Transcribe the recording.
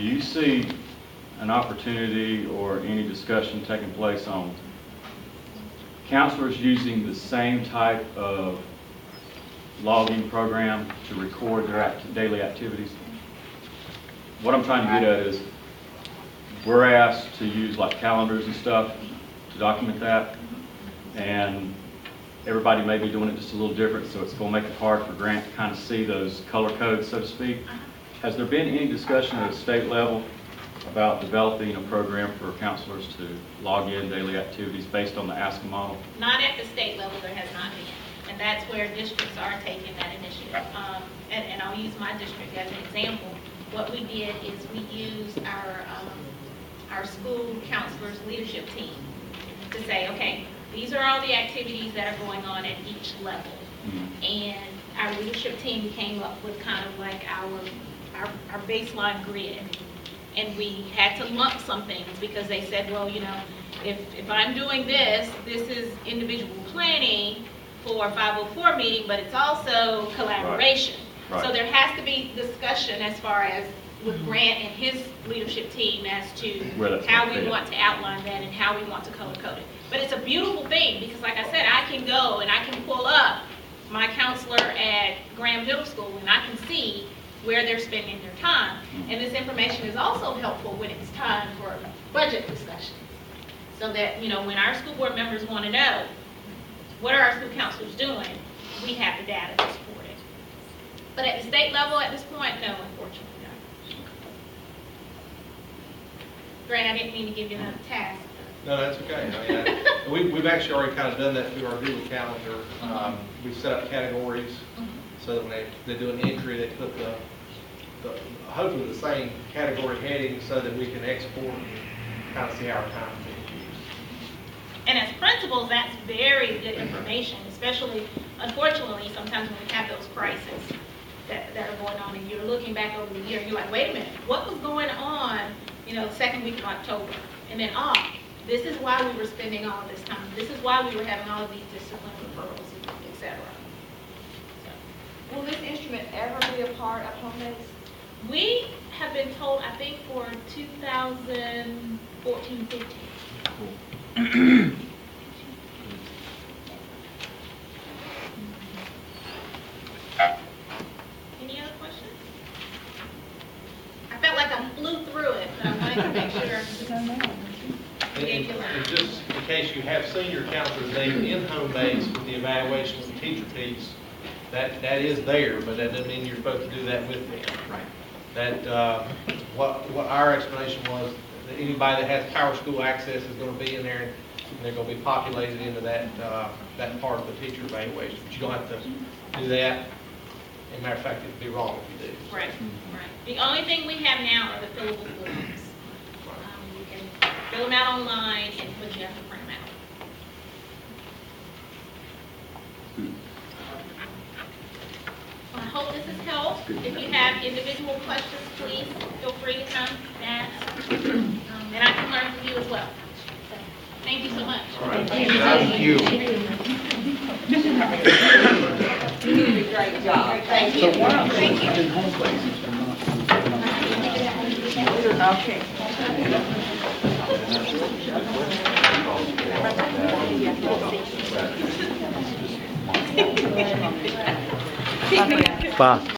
do you see an opportunity or any discussion taking place on counselors using the same type of logging program to record their daily activities? What I'm trying to get at is we're asked to use like calendars and stuff to document that, and everybody may be doing it just a little different, so it's going to make it hard for Grant to kind of see those color codes, so to speak. Has there been any discussion at a state level about developing a program for counselors to log in daily activities based on the ASCA model? Not at the state level, there has not been. And that's where districts are taking that initiative. And I'll use my district as an example. What we did is we used our school counselors leadership team to say, okay, these are all the activities that are going on at each level. And our leadership team came up with kind of like our baseline grid. And we had to lump some things because they said, well, you know, if I'm doing this is individual planning for a 504 meeting, but it's also collaboration. Right. So there has to be discussion as far as with Grant and his leadership team as to how we want to outline that and how we want to color code it. But it's a beautiful thing because, like I said, I can go and I can pull up my counselor at Graham Middle School and I can see where they're spending their time. And this information is also helpful when it's time for budget discussions. So that, you know, when our school board members want to know, what are our school counselors doing, we have the data to support it. But at the state level at this point, no, unfortunately not. Grant, I didn't mean to give you another task. No, that's okay. I mean, we've actually already kind of done that through our Google Calendar. We've set up categories so that when they do an entry, they put the hopefully the same category heading so that we can export and kind of see how our time is being used. And as principals, that's very good information, especially, unfortunately, sometimes when we have those crises that are going on and you're looking back over the year and you're like, wait a minute, what was going on, you know, the second week of October? And then, this is why we were spending all this time. This is why we were having all of these discipline referrals, etc. Will this instrument ever be a part of home base? We have been told, I think, for 2014-15. Any other questions? I felt like I flew through it, but I wanted to make sure. And just in case you have senior counselors named in home base with the evaluation of the teacher piece, that is there, but that doesn't mean you're supposed to do that with them. Right. That what our explanation was that anybody that has Power School access is going to be in there, and they're going to be populated into that that part of the teacher evaluation. But you don't have to do that. As a matter of fact, it'd be wrong if you do. Right. Right. The only thing we have now are the fillable forms. You can fill them out online, but you have to print them out. I hope this has helped. If you have individual questions, please feel free to come and ask. And I can learn from you as well. So, thank you so much. All right. Thank you. You did a great job. Thank you. Thank you. Okay. Bye.